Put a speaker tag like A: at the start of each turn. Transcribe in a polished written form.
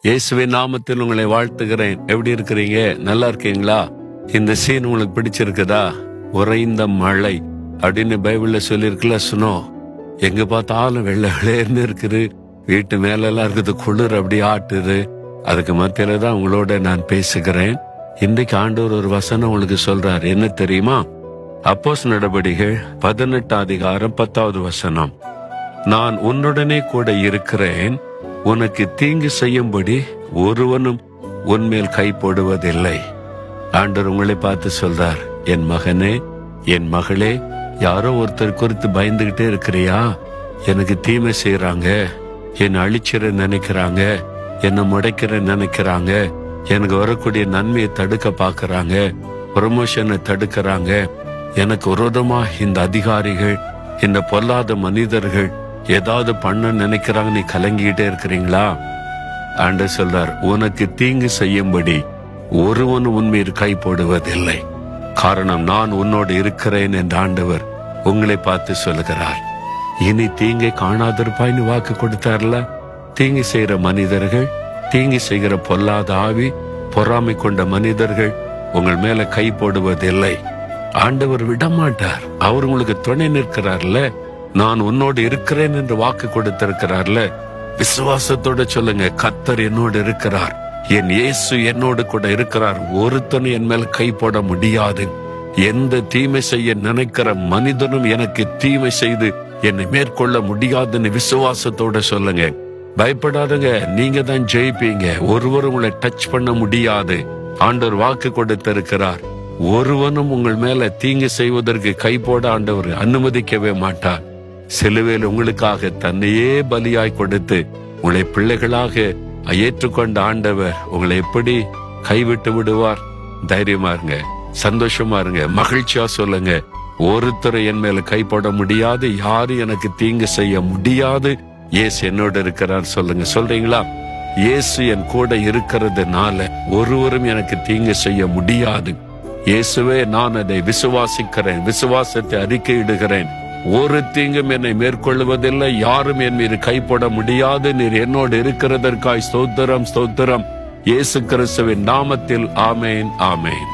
A: இயேசுவின் நாமத்தில் உங்களை வாழ்த்துகிறேன். எப்படி இருக்கிறீங்க? நல்லா இருக்கீங்களா? இந்த சீன் உங்களுக்கு பிடிச்சிருக்குதா? உறைந்த மழை அப்படின்னு பைபிள்ல சொல்லியிருக்குல்ல. ஸ்னோ எங்க பார்த்தாலும் வெள்ளை வெள்ளையர்னு இருக்குது. வீட்டு மேலெல்லாம் இருக்குது, குளிர் அப்படி ஆட்டுது. அதுக்கு மத்தியில தான் உங்களோட நான் பேசுகிறேன். இன்றைக்கு ஆண்டவர் ஒரு வசனம் உங்களுக்கு சொல்றார். என்ன தெரியுமா? அப்போஸ்தலர் நடபடிகள் 18 அதிகாரம் 10வது வசனம். நான் உன்னுடனே கூட இருக்கிறேன், உனக்கு தீங்கு செய்யும்படி ஒருவனும் உன்மேல் கை போடுவதில்லை. ஆண்டவர் உங்களை பார்த்து சொல்றார், என் மகனே, என் மகளே, யாரோ ஒருத்தர் குறித்து பயந்துகிட்டே இருக்கிறியா? எனக்கு தீமை செய்யறாங்க, என்னை அழிச்சிட நினைக்கிறாங்க, என்னை முடைக்கிற நினைக்கிறாங்க, எனக்கு வரக்கூடிய நன்மையை தடுக்க பாக்குறாங்க, ப்ரமோஷனை தடுக்கிறாங்க, எனக்கு விரோதமா இந்த அதிகாரிகள், இந்த பொல்லாத மனிதர்கள் ஏதாவது பண்ண நினைக்கிறாங்க, நீ கலங்கிட்டே இருக்கிறீங்களா? ஆண்டவர் சொல்றார், உனக்கு தீங்கு செய்யும்படி ஒருவன் உன்மீது கை போடுவதில்லை. காரணம், நான் உன்னோடு இருக்கிறேன் என்று ஆண்டவர் உங்களை பார்த்து சொல்லுகிறார். இனி தீங்கை காணாதிருப்பாய்னு வாக்கு கொடுத்தார்ல. தீங்கு செய்கிற மனிதர்கள், தீங்கு செய்கிற பொல்லாத ஆவி, பொறாமை கொண்ட மனிதர்கள் உங்கள் மேல கை போடுவதில்லை. ஆண்டவர் விடமாட்டார். அவர் உங்களுக்கு துணை நிற்கிறார்ல. நான் உன்னோடு இருக்கிறேன் என்று வாக்கு கொடுத்திருக்கிறார்ல. விசுவாசத்தோட சொல்லுங்க, கர்த்தர் என்னோடு இருக்கிறார், என் இயேசு என்னோடு கூட இருக்கிறார், ஒருத்தனும் என் மேல் கை போட முடியாது. எந்த தீமை செய்ய நினைக்கிற மனிதனும் எனக்கு தீமை செய்து என்னை மேற்கொள்ள முடியாதுன்னு விசுவாசத்தோட சொல்லுங்க. பயப்படாதுங்க, நீங்க தான் ஜெயிப்பீங்க. ஒருவரும் உங்களை டச் பண்ண முடியாது. ஆண்டவர் வாக்கு கொடுத்திருக்கிறார். ஒருவனும் உங்கள் மேல தீங்கு செய்வதற்கு கை போட ஆண்டவர் அனுமதிக்கவே மாட்டார். சிலுவையில் உங்களுக்காக தன்னையே பலியாய் கொடுத்து உங்களை பிள்ளைகளாக ஏற்றுக்கொண்ட ஆண்டவர் உங்களை எப்படி கைவிட்டு விடுவார்? தைரியமா இருங்க, சந்தோஷமா இருங்க, மகிழ்ச்சியா சொல்லுங்க, ஒருத்தர் என் மேல கை போட முடியாது, யாரும் எனக்கு தீங்கு செய்ய முடியாது, இயேசு என்னோட இருக்கிறார் சொல்லுங்க. சொல்றீங்களா? இயேசு என் கூட இருக்கிறதுனால ஒருவரும் எனக்கு தீங்கு செய்ய முடியாது. இயேசுவே, நான் அதை விசுவாசிக்கிறேன், விசுவாசத்தை அறிக்கையிடுகிறேன். ஒரு தீங்கும் என்னை மேற்கொள்வதில்லை, யாரும் என் மீது கைப்பட முடியாது. நீர் என்னோடு இருக்கிறதற்காய் ஸ்தோத்திரம், ஸ்தோத்திரம். இயேசு கிறிஸ்துவின் நாமத்தில் ஆமேன், ஆமேன்.